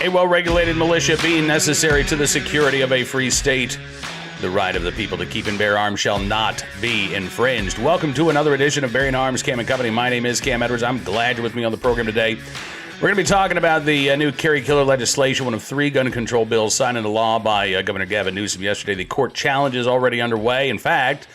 A well-regulated militia being necessary to the security of a free state. The right of the people to keep and bear arms shall not be infringed. Welcome to another edition of Bearing Arms, Cam & Company. My name is Cam Edwards. I'm glad you're with me on the program today. We're going to be talking about the new carry killer legislation, one of three gun control bills signed into law by Governor Gavin Newsom yesterday. The court challenge is already underway. In fact,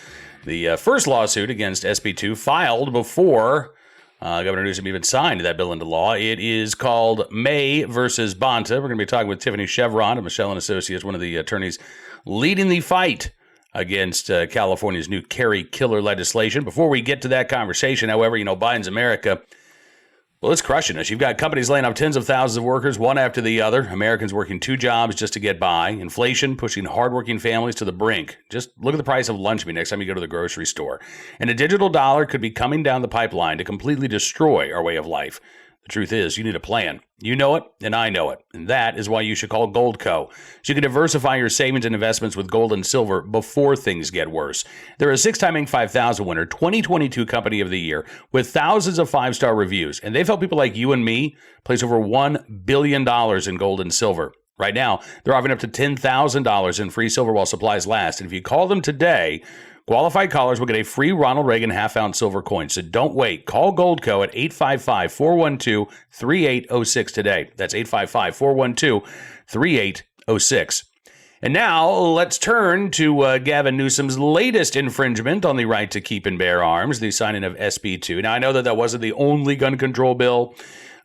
the first lawsuit against SB 2 filed before Governor Newsom even signed that bill into law. It is called May versus Bonta. We're going to be talking with Tiffany Cheuvront of Michel Associates, one of the attorneys leading the fight against California's new carry killer legislation. Before we get to that conversation, however, Biden's America, well, it's crushing us. You've got companies laying off tens of thousands of workers, one after the other. Americans working two jobs just to get by. Inflation pushing hardworking families to the brink. Just look at the price of lunch meat next time you go to the grocery store. And a digital dollar could be coming down the pipeline to completely destroy our way of life. The truth is, you need a plan. You know it, and I know it. And that is why you should call Goldco. So you can diversify your savings and investments with gold and silver before things get worse. They're a six-time Inc. 5000 winner, 2022 Company of the Year, with thousands of five-star reviews. And they've helped people like you and me place over $1 billion in gold and silver. Right now, they're offering up to $10,000 in free silver while supplies last. And if you call them today, qualified callers will get a free Ronald Reagan half-ounce silver coin. So don't wait. Call Goldco at 855-412-3806 today. That's 855-412-3806. And now let's turn to Gavin Newsom's latest infringement on the right to keep and bear arms, the signing of SB 2. Now, I know that wasn't the only gun control bill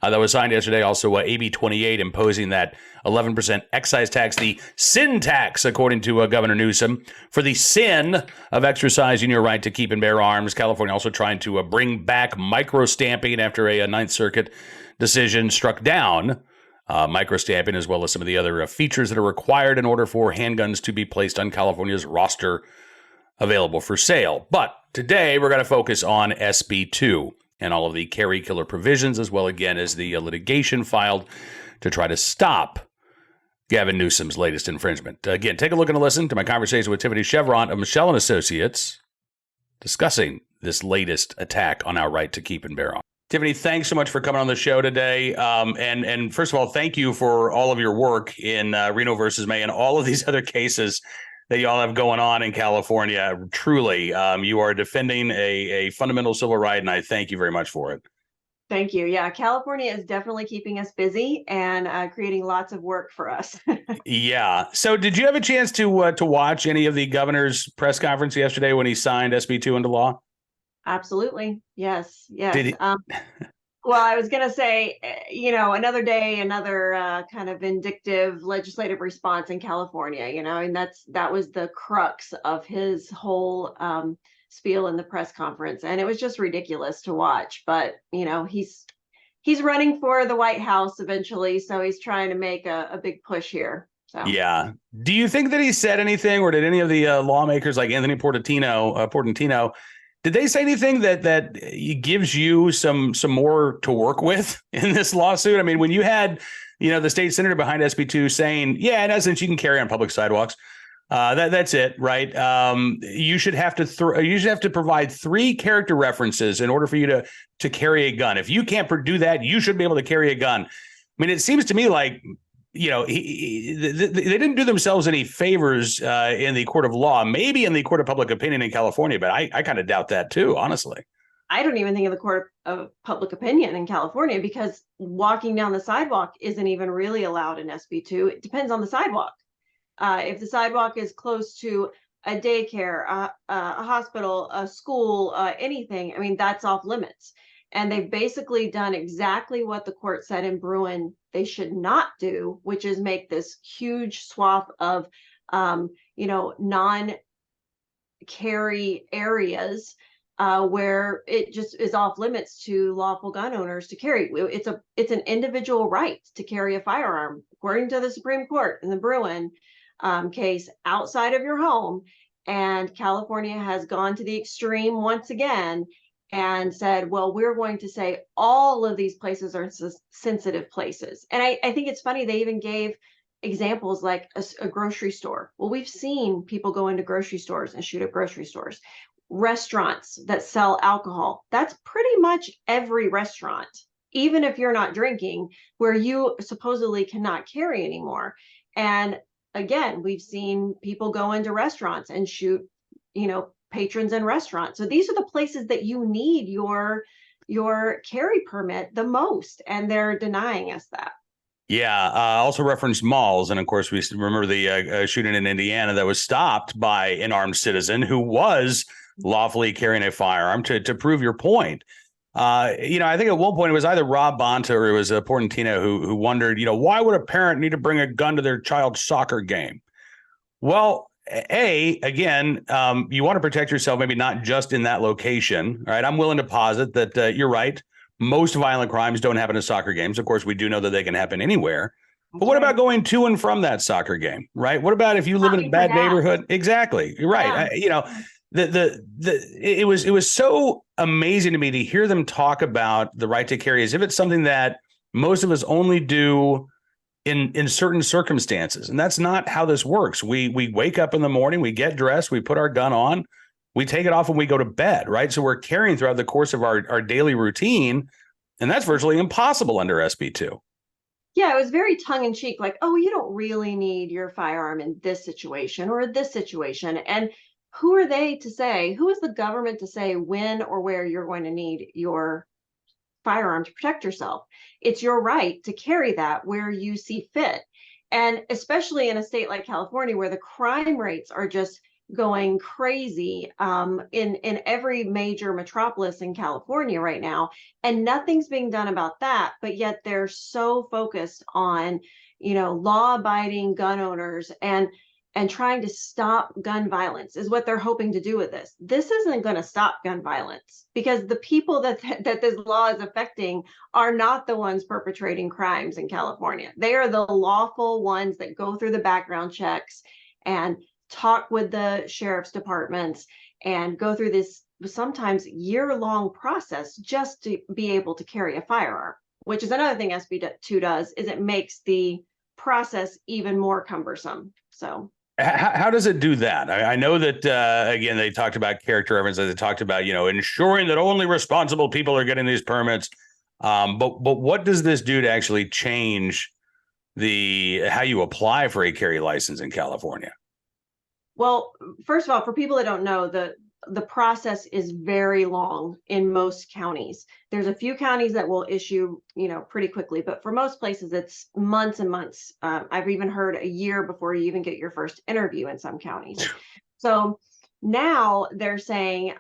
that was signed yesterday. Also, AB 28 imposing that 11% excise tax, the sin tax, according to Governor Newsom, for the sin of exercising your right to keep and bear arms. California also trying to bring back micro-stamping after a Ninth Circuit decision struck down micro-stamping, as well as some of the other features that are required in order for handguns to be placed on California's roster available for sale. But today, we're going to focus on SB 2. And all of the carry killer provisions, as well, again, as the litigation filed to try to stop Gavin Newsom's latest infringement. Again, take a look and listen to my conversation with Tiffany Cheuvront of Michel Associates discussing this latest attack on our right to keep and bear arms. Tiffany, thanks so much for coming on the show today. And first of all, thank you for all of your work in Reno versus May and all of these other cases that y'all have going on in California. Truly, you are defending a fundamental civil right, and I thank you very much for it. Thank you. Yeah, California is definitely keeping us busy and creating lots of work for us. Yeah. So did you have a chance to watch any of the governor's press conference yesterday when he signed SB 2 into law? Absolutely. Yes. Yes. Did he- Well, I was going to say, another day, another kind of vindictive legislative response in California, and that was the crux of his whole spiel in the press conference. And it was just ridiculous to watch. But, he's running for the White House eventually. So he's trying to make a big push here. So. Yeah. Do you think that he said anything, or did any of the lawmakers like Anthony Portantino, did they say anything that gives you some more to work with in this lawsuit? I mean, when you had, the state senator behind SB 2 saying, yeah, in essence, you can carry on public sidewalks. That's it, right? You should have to provide three character references in order for you to carry a gun. If you can't do that, you should be able to carry a gun. I mean, it seems to me like, they didn't do themselves any favors in the court of law, maybe in the court of public opinion in California, but I kind of doubt that too, honestly. I don't even think in the court of public opinion in California, because walking down the sidewalk isn't even really allowed in SB 2. It depends on the sidewalk. If the sidewalk is close to a daycare, a hospital, a school, anything, I mean, that's off limits. And they've basically done exactly what the court said in Bruin they should not do, which is make this huge swath of, non-carry areas where it just is off limits to lawful gun owners to carry. It's an individual right to carry a firearm, according to the Supreme Court in the Bruin case, outside of your home. And California has gone to the extreme once again and said, well, we're going to say all of these places are sensitive places. And I think it's funny, they even gave examples like a grocery store. Well, we've seen people go into grocery stores and shoot up grocery stores. Restaurants that sell alcohol, that's pretty much every restaurant even if you're not drinking, where you supposedly cannot carry anymore. And again, we've seen people go into restaurants and shoot, patrons in restaurants. So these are the places that you need your carry permit the most, and they're denying us that. Yeah, also referenced malls. And of course, we remember the shooting in Indiana that was stopped by an armed citizen who was lawfully carrying a firearm to prove your point. I think at one point it was either Rob Bonta or it was Portantino who wondered, why would a parent need to bring a gun to their child's soccer game? Well, again, you want to protect yourself, maybe not just in that location. All right. I'm willing to posit that you're right. Most violent crimes don't happen at soccer games. Of course, we do know that they can happen anywhere. But what about going to and from that soccer game, right? What about if you live in a bad neighborhood? Exactly. You're right. Yeah. It was so amazing to me to hear them talk about the right to carry as if it's something that most of us only do in certain circumstances. And that's not how this works. We wake up in the morning, we get dressed, we put our gun on, we take it off when we go to bed, right? So we're carrying throughout the course of our daily routine, and that's virtually impossible under SB2. Yeah, it was very tongue in cheek, like, oh, you don't really need your firearm in this situation or this situation. And who are they to say, who is the government to say when or where you're going to need your firearm to protect yourself? It's your right to carry that where you see fit. And especially in a state like California, where the crime rates are just going crazy, in every major metropolis in California right now, and nothing's being done about that. But yet they're so focused on, law-abiding gun owners and trying to stop gun violence is what they're hoping to do with this. This isn't going to stop gun violence, because the people that this law is affecting are not the ones perpetrating crimes in California. They are the lawful ones that go through the background checks and talk with the sheriff's departments and go through this sometimes year-long process just to be able to carry a firearm, which is another thing SB2 does, is it makes the process even more cumbersome. So how does it do that? I know that, again, they talked about character evidence. They talked about, ensuring that only responsible people are getting these permits. But what does this do to actually change how you apply for a carry license in California? Well, first of all, for people that don't know, the process is very long in most counties. There's a few counties that will issue, pretty quickly, but for most places, it's months and months. I've even heard a year before you even get your first interview in some counties. So now they're saying,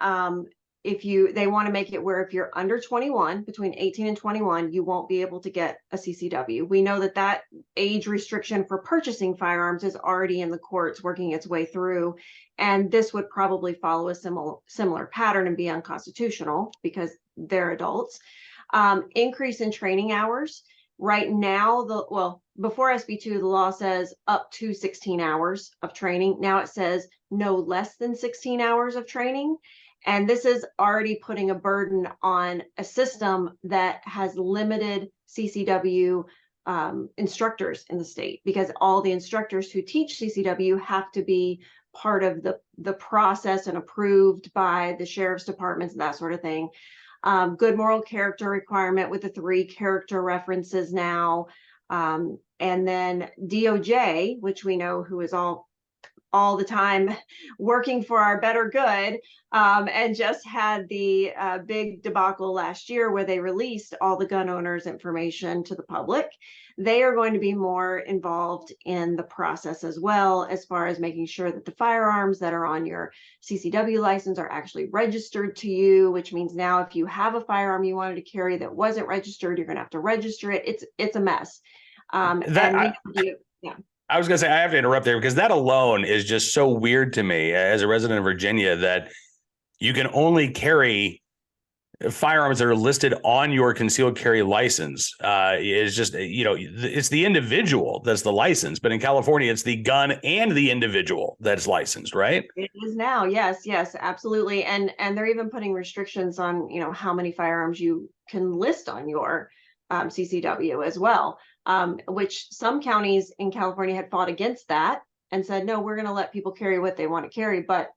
they want to make it where if you're under 21, between 18 and 21, you won't be able to get a CCW. We know that age restriction for purchasing firearms is already in the courts working its way through. And this would probably follow a similar pattern and be unconstitutional because they're adults. Increase in training hours. Right now, before SB2, the law says up to 16 hours of training. Now it says no less than 16 hours of training. And this is already putting a burden on a system that has limited CCW instructors in the state, because all the instructors who teach CCW have to be part of the process and approved by the sheriff's departments and that sort of thing. Good moral character requirement with the 3 character references now. And then DOJ, which we know who is all the time working for our better good, and just had the big debacle last year where they released all the gun owners' information to the public. They are going to be more involved in the process as well, as far as making sure that the firearms that are on your CCW license are actually registered to you, which means now if you have a firearm you wanted to carry that wasn't registered, you're going to have to register it. It's a mess. Yeah. I was going to say, I have to interrupt there because that alone is just so weird to me as a resident of Virginia, that you can only carry firearms that are listed on your concealed carry license. Is just, it's the individual that's the license, but in California, it's the gun and the individual that's licensed, right? It is now. Yes, absolutely. And they're even putting restrictions on, how many firearms you can list on your CCW as well. Which some counties in California had fought against that and said, no, we're going to let people carry what they want to carry. But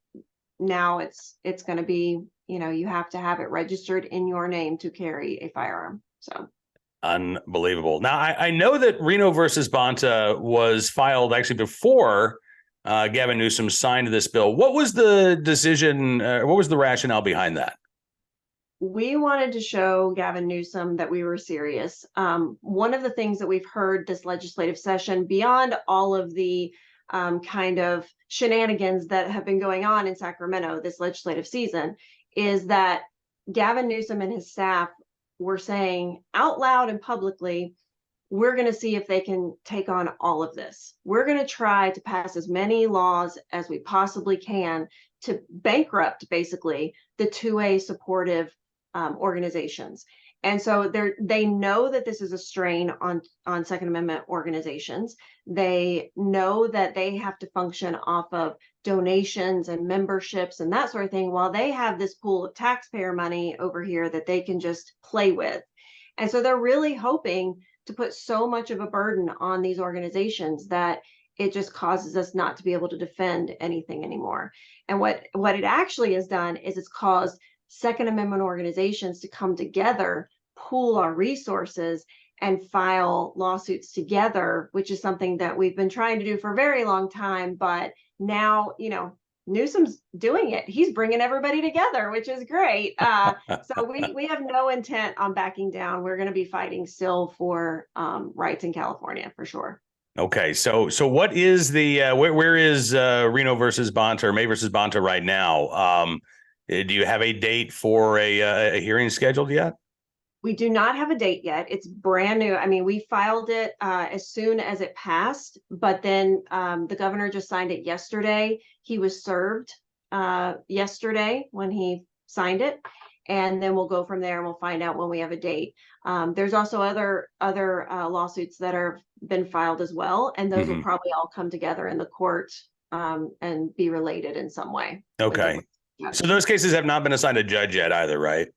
now it's going to be, you have to have it registered in your name to carry a firearm. So Unbelievable. Now, I know that Reno versus Bonta was filed actually before Gavin Newsom signed this bill. What was the decision? What was the rationale behind that? We wanted to show Gavin Newsom that we were serious. One of the things that we've heard this legislative session, beyond all of the kind of shenanigans that have been going on in Sacramento this legislative season, is that Gavin Newsom and his staff were saying out loud and publicly, we're going to see if they can take on all of this. We're going to try to pass as many laws as we possibly can to bankrupt basically the 2A supportive organizations. And so they know that this is a strain on Second Amendment organizations. They know that they have to function off of donations and memberships and that sort of thing, while they have this pool of taxpayer money over here that they can just play with. And so they're really hoping to put so much of a burden on these organizations that it just causes us not to be able to defend anything anymore. And what it actually has done is it's caused Second Amendment organizations to come together, pool our resources, and file lawsuits together, which is something that we've been trying to do for a very long time. But now, Newsom's doing it. He's bringing everybody together, which is great. So we have no intent on backing down. We're going to be fighting still for rights in California for sure. Okay, so what is the where is Reno versus Bonta or May versus Bonta right now? Do you have a date for a hearing scheduled yet? We do not have a date yet. It's brand new. I mean, we filed it as soon as it passed, but then the governor just signed it yesterday. He was served yesterday when he signed it, and then we'll go from there and we'll find out when we have a date. There's also other lawsuits that have been filed as well, and those will probably all come together in the court and be related in some way. Okay. So those cases have not been assigned a judge yet either, right?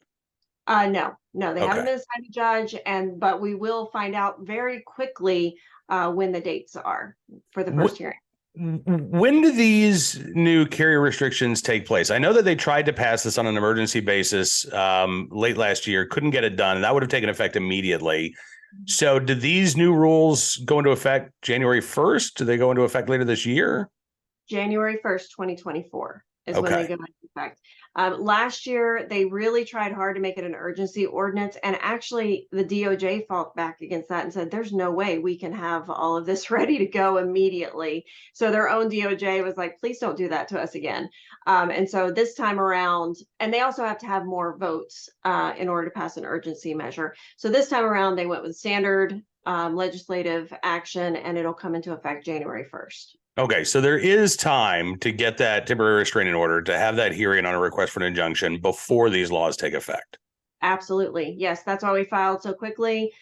No, they haven't been assigned a judge, but we will find out very quickly when the dates are for the first hearing. When do these new carry restrictions take place? I know that they tried to pass this on an emergency basis late last year, couldn't get it done, and that would have taken effect immediately. So do these new rules go into effect January 1st? Do they go into effect later this year? January 1st, 2024 is when they go into effect. Last year, they really tried hard to make it an urgency ordinance. And actually, the DOJ fought back against that and said, there's no way we can have all of this ready to go immediately. So their own DOJ was like, please don't do that to us again. And so this time around, and they also have to have more votes in order to pass an urgency measure. So this time around, they went with standard legislative action, and it'll come into effect January 1st. Okay, so there is time to get that temporary restraining order, to have that hearing on a request for an injunction before these laws take effect. Absolutely. Yes, that's why we filed so quickly,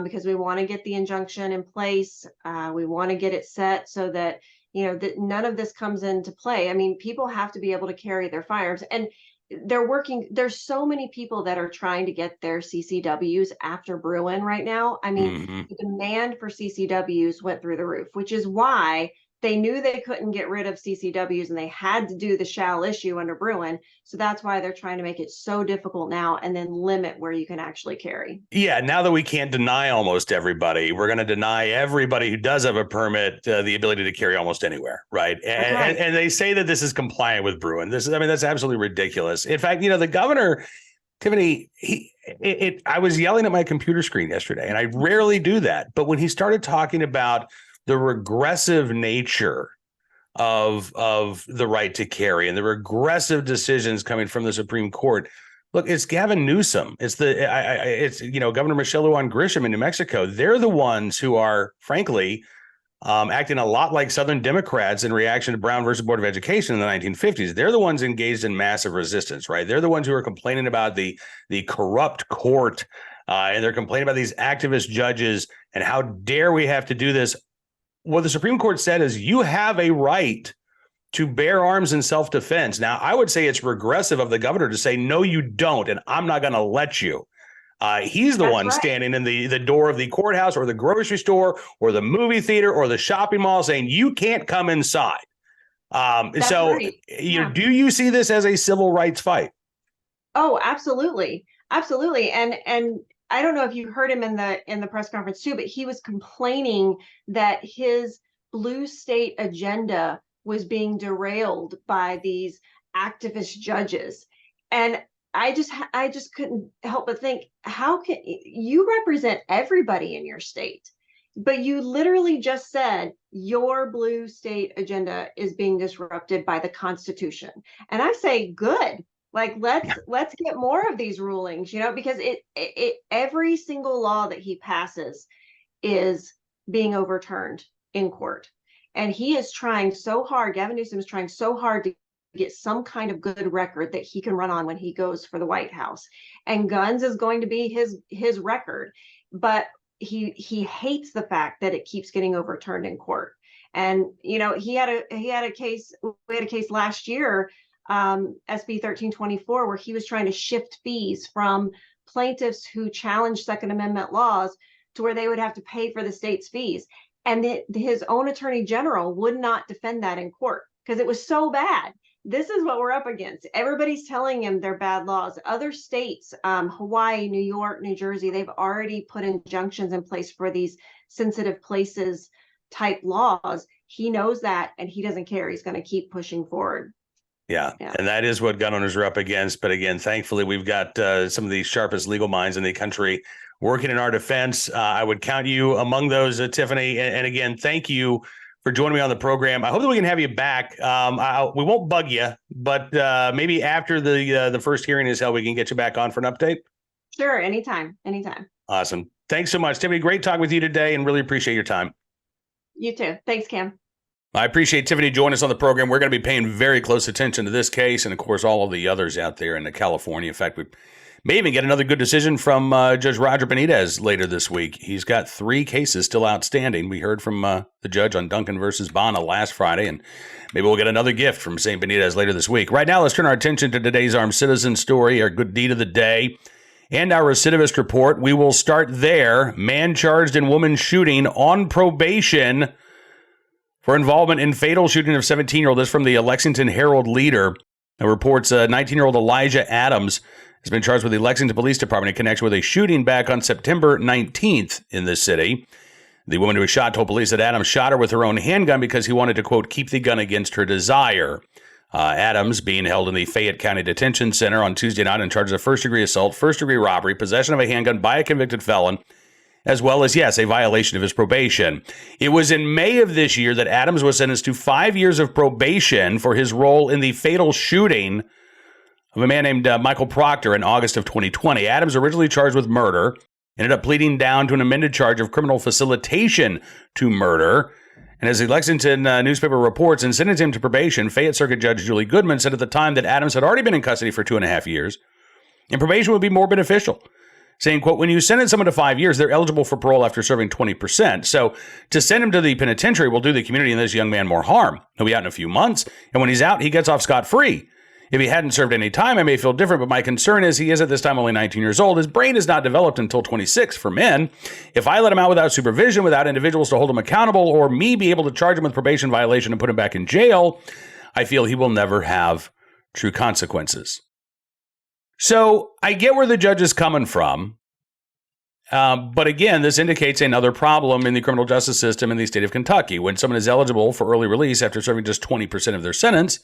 because we want to get the injunction in place. We want to get it set so that, that none of this comes into play. I mean, people have to be able to carry their firearms, and there's so many people that are trying to get their CCWs after Bruin right now. I mean, the demand for CCWs went through the roof, which is why they knew they couldn't get rid of CCWs and they had to do the shall issue under Bruin. So that's why they're trying to make it so difficult now and then limit where you can actually carry. Yeah, now that we can't deny almost everybody, we're going to deny everybody who does have a permit the ability to carry almost anywhere, right? And they say that this is compliant with Bruin. That's absolutely ridiculous. In fact, the governor, Tiffany, I was yelling at my computer screen yesterday, and I rarely do that. But when he started talking about the regressive nature of the right to carry and the regressive decisions coming from the Supreme Court. Look, it's Gavin Newsom. It's Governor Michel Grisham in New Mexico. They're the ones who are, frankly, acting a lot like Southern Democrats in reaction to Brown versus Board of Education in the 1950s. They're the ones engaged in massive resistance, right? They're the ones who are complaining about the corrupt court, and they're complaining about these activist judges and how dare we have to do this. What the Supreme Court said is you have a right to bear arms in self-defense. Now, I would say it's regressive of the governor to say, no, you don't, and I'm not going to let you. He's the one standing in the door of the courthouse or the grocery store or the movie theater or the shopping mall saying you can't come inside. Do you see this as a civil rights fight? Oh, absolutely. Absolutely. And I don't know if you heard him in the press conference too, but he was complaining that his blue state agenda was being derailed by these activist judges. And I just couldn't help but think, how can you represent everybody in your state? But you literally just said your blue state agenda is being disrupted by the Constitution. And I say, good. Like, let's get more of these rulings, because it every single law that he passes is being overturned in court. And he is trying so hard, Gavin Newsom is trying so hard to get some kind of good record that he can run on when he goes for the White House. And guns is going to be his record. But he hates the fact that it keeps getting overturned in court. And we had a case last year, SB 1324, where he was trying to shift fees from plaintiffs who challenged Second Amendment laws to where they would have to pay for the state's fees. And his own attorney general would not defend that in court because it was so bad. This is what we're up against. Everybody's telling him they're bad laws. Other states, Hawaii, New York, New Jersey, they've already put injunctions in place for these sensitive places type laws. He knows that, and he doesn't care. He's going to keep pushing forward. Yeah, and that is what gun owners are up against. But again, thankfully, we've got some of the sharpest legal minds in the country working in our defense. I would count you among those, Tiffany. And again, thank you for joining me on the program. I hope that we can have you back. We won't bug you, but maybe after the first hearing is held, we can get you back on for an update. Sure, anytime. Awesome. Thanks so much, Tiffany. Great talking with you today, and really appreciate your time. You too. Thanks, Cam. I appreciate Tiffany joining us on the program. We're going to be paying very close attention to this case and, of course, all of the others out there in California. In fact, we may even get another good decision from Judge Roger Benitez later this week. He's got 3 cases still outstanding. We heard from the judge on Duncan versus Bonta last Friday, and maybe we'll get another gift from St. Benitez later this week. Right now, let's turn our attention to today's armed citizen story, our good deed of the day, and our recidivist report. We will start there. Man charged in woman shooting on probation for involvement in fatal shooting of 17-year-old. This from the Lexington Herald Leader. It reports 19-year-old Elijah Adams has been charged with the Lexington Police Department in connection with a shooting back on September 19th in the city. The woman who was shot told police that Adams shot her with her own handgun because he wanted to, quote, keep the gun against her desire. Adams being held in the Fayette County Detention Center on Tuesday night on charges of first-degree assault, first-degree robbery, possession of a handgun by a convicted felon, as well as, yes, a violation of his probation. It was in May of this year that Adams was sentenced to 5 years of probation for his role in the fatal shooting of a man named Michael Proctor in August of 2020. Adams, originally charged with murder, ended up pleading down to an amended charge of criminal facilitation to murder. And as the Lexington newspaper reports, in sentencing him to probation, Fayette Circuit Judge Julie Goodman said at the time that Adams had already been in custody for 2.5 years, and probation would be more beneficial, saying, quote, when you sentence someone to 5 years, they're eligible for parole after serving 20%. So to send him to the penitentiary will do the community and this young man more harm. He'll be out in a few months, and when he's out, he gets off scot-free. If he hadn't served any time, I may feel different, but my concern is he is at this time only 19 years old. His brain is not developed until 26 for men. If I let him out without supervision, without individuals to hold him accountable, or me be able to charge him with probation violation and put him back in jail, I feel he will never have true consequences. So I get where the judge is coming from. But again, this indicates another problem in the criminal justice system in the state of Kentucky. When someone is eligible for early release after serving just 20% of their sentence,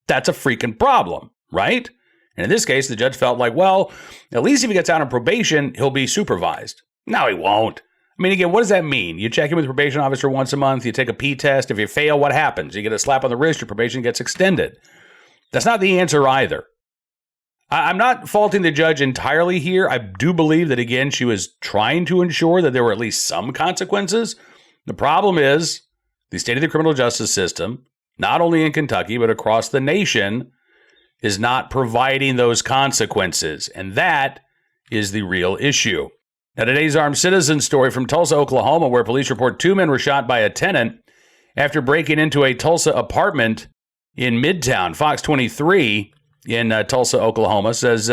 that's a freaking problem, right? And in this case, the judge felt like, well, at least if he gets out on probation, he'll be supervised. No, he won't. I mean, again, what does that mean? You check in with the probation officer once a month, you take a P test. If you fail, what happens? You get a slap on the wrist, your probation gets extended. That's not the answer either. I'm not faulting the judge entirely here. I do believe that, again, she was trying to ensure that there were at least some consequences. The problem is the state of the criminal justice system, not only in Kentucky, but across the nation, is not providing those consequences. And that is the real issue. Now, today's armed citizen story from Tulsa, Oklahoma, where police report 2 men were shot by a tenant after breaking into a Tulsa apartment in Midtown. Fox 23 in Tulsa, Oklahoma, says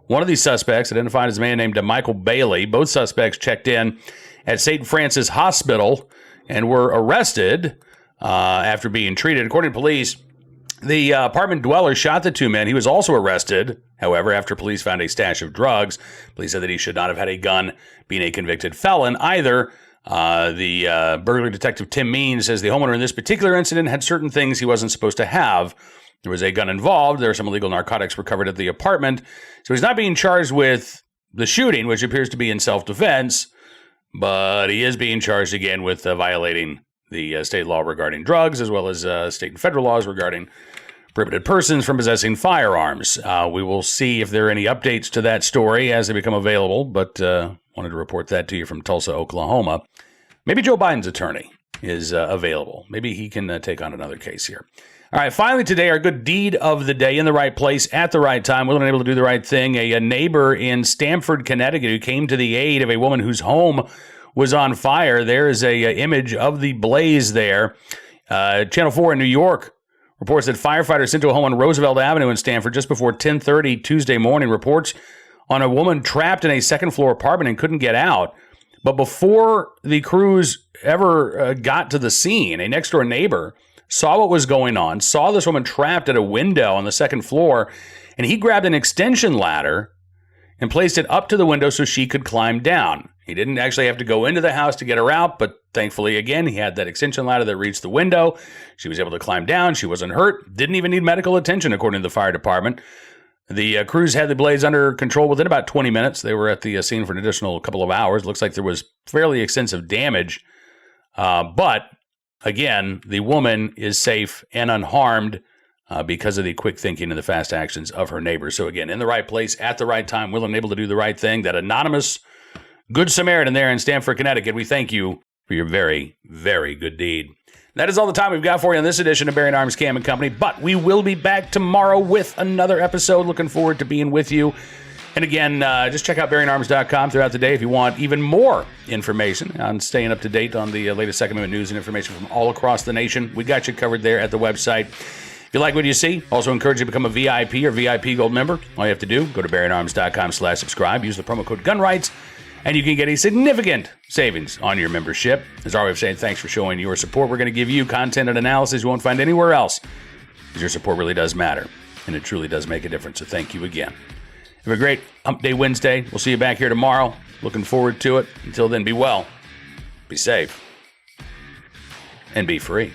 one of these suspects, identified as a man named Michael Bailey, both suspects checked in at St. Francis Hospital and were arrested after being treated. According to police, The apartment dweller shot the two men. He was also arrested, however, after police found a stash of drugs. Police said that he should not have had a gun, being a convicted felon either. The burglary detective Tim Means says the homeowner in this particular incident had certain things he wasn't supposed to have. There was a gun involved. There were some illegal narcotics recovered at the apartment. So he's not being charged with the shooting, which appears to be in self-defense, but he is being charged again with violating the state law regarding drugs, as well as state and federal laws regarding prohibited persons from possessing firearms. We will see if there are any updates to that story as they become available, but wanted to report that to you from Tulsa, Oklahoma. Maybe Joe Biden's attorney is available. Maybe he can take on another case here. All right, finally today, our good deed of the day, in the right place at the right time, willing and able to do the right thing. A neighbor in Stamford, Connecticut, who came to the aid of a woman whose home was on fire. There is a image of the blaze there. Channel 4 in New York reports that firefighters sent to a home on Roosevelt Avenue in Stamford just before 10:30 Tuesday morning. Reports on a woman trapped in a second-floor apartment and couldn't get out. But before the crews ever got to the scene, a next-door neighbor saw what was going on, saw this woman trapped at a window on the second floor, and he grabbed an extension ladder and placed it up to the window so she could climb down. He didn't actually have to go into the house to get her out, but thankfully, again, he had that extension ladder that reached the window. She was able to climb down. She wasn't hurt. Didn't even need medical attention, according to the fire department. The crews had the blaze under control within about 20 minutes. They were at the scene for an additional couple of hours. Looks like there was fairly extensive damage. But, again, the woman is safe and unharmed because of the quick thinking and the fast actions of her neighbors. So, again, in the right place, at the right time, willing and able to do the right thing. That anonymous Good Samaritan there in Stamford, Connecticut, we thank you for your very, very good deed. That is all the time we've got for you on this edition of Bearing Arms Cam & Company, but we will be back tomorrow with another episode. Looking forward to being with you. And again, just check out bearingarms.com throughout the day if you want even more information on staying up to date on the latest Second Amendment news and information from all across the nation. We got you covered there at the website. If you like what you see, also encourage you to become a VIP or VIP Gold member. All you have to do, go to bearingarms.com/subscribe, use the promo code GUNRIGHTS, and you can get a significant savings on your membership. As always saying, thanks for showing your support. We're going to give you content and analysis you won't find anywhere else, because your support really does matter, and it truly does make a difference. So thank you again. Have a great Hump Day Wednesday. We'll see you back here tomorrow. Looking forward to it. Until then, be well, be safe, and be free.